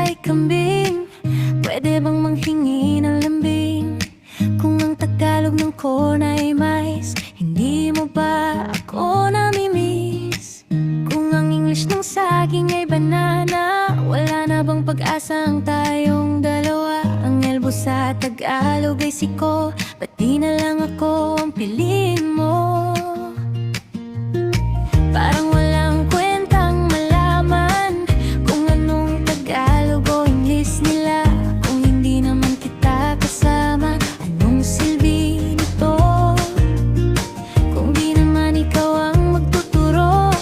ay kambing, pwede bang manghingi ng lambing? Kung ang Tagalog ng corn ay mais, hindi mo ba ako namimiss? Kung ang English ng saging ay banana, wala na bang pag-asa ang tayong dalawa? Ang elbow sa Tagalog ay siko, ba't di na lang ako ang piliin mo? Parang walang kwentang malaman kung anong Tagalog o English nila. Kung hindi naman kita kasama, anong silbi nito? Kung di naman ikaw ang magtuturo,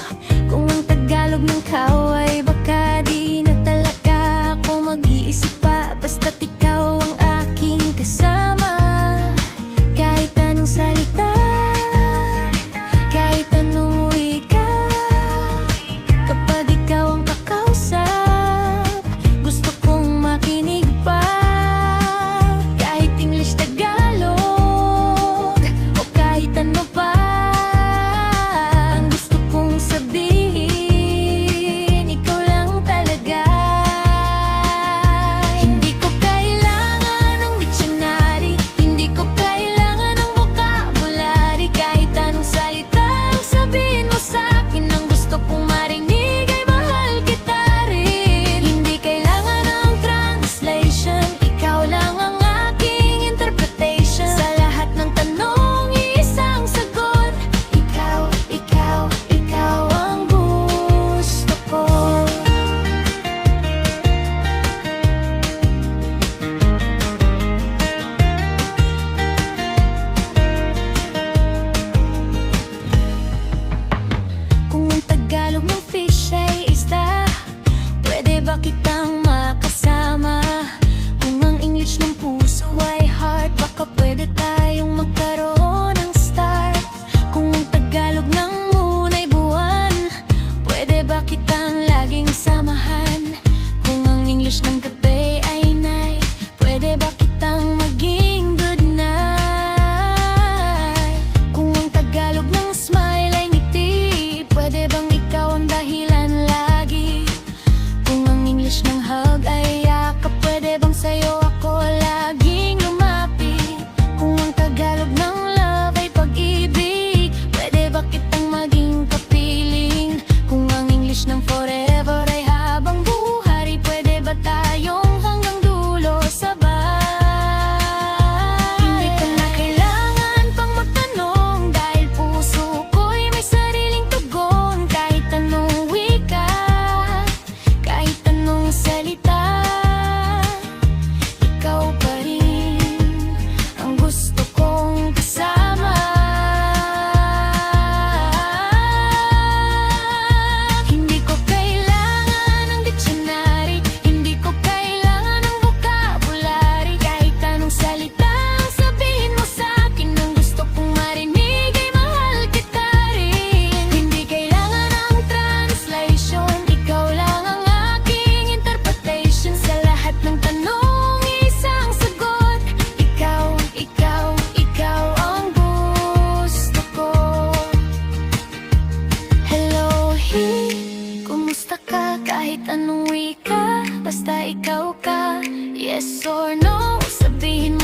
kung ang Tagalog ng kao ay baka di na talaga ako mag-iisip pa. Basta't ikaw ang aking kasama, kahit anong salita, kahit anong wika. Kapag ikaw ang kakausap, gusto kong makinig pa. Kahit English, Tagalog, o kahit ano pa, ang gusto kong sabihin, ikaw lang talaga. Hindi ko kailangan ng dictionary, hindi ko kailangan ng vocabulary. Kahit anong salita ang sabihin mo sa'kin, ang gusto kong marinig ay mahal kita rin. Hindi kailangan ng translation, ikaw lang ang aking interpretation. Sa lahat ng tanong, isang sagot. Ikaw, ikaw, ikaw ang gusto ko. Kung ang Tagalog ng fish ay isda, pwede ba kitang makasama? Kung ang English ng puso ay heart, baka pwede tayong magkaroon ng start. Kung ang Tagalog ng moon ay buwan, pwede ba kitang laging samahan? Kung ang English ng gabi ay night, pwede ba kitang maging good night? Kung ang Tagalog ng smile ay ngiti, pwede bang ikaw ang dahilan lagi? Kung ang English ng hug ay yakap, pwede bang sa'yo ako laging lumapit? Kung ang Tagalog ng love ay pag-ibig, pwede ba kitang maging kapiling? Kung ang English ng forever ay habang buhay, pwede ba tayong hanggang dulo sabay? Hindi ko na kailangan pang magtanong, dahil puso ko'y may sariling tugon. Kahit anong wika, kahit anong salita, ikaw pa rin ang gusto kong kasama. Hindi ko kailangan ng dictionary, hindi ko kailangan ng vocabulary. Kahit anong salita ang sabihin mo sa'kin, ang gusto kong marinig ay mahal kita rin. Hindi kailangan ng translation, ikaw lang ang aking interpretation. Sa lahat ng tanong, isang sagot. Ikaw, ikaw, ikaw ang gusto ko. Hello, he, kumusta ka? Kahit anong wika, basta ikaw ka. Yes or no, sabihin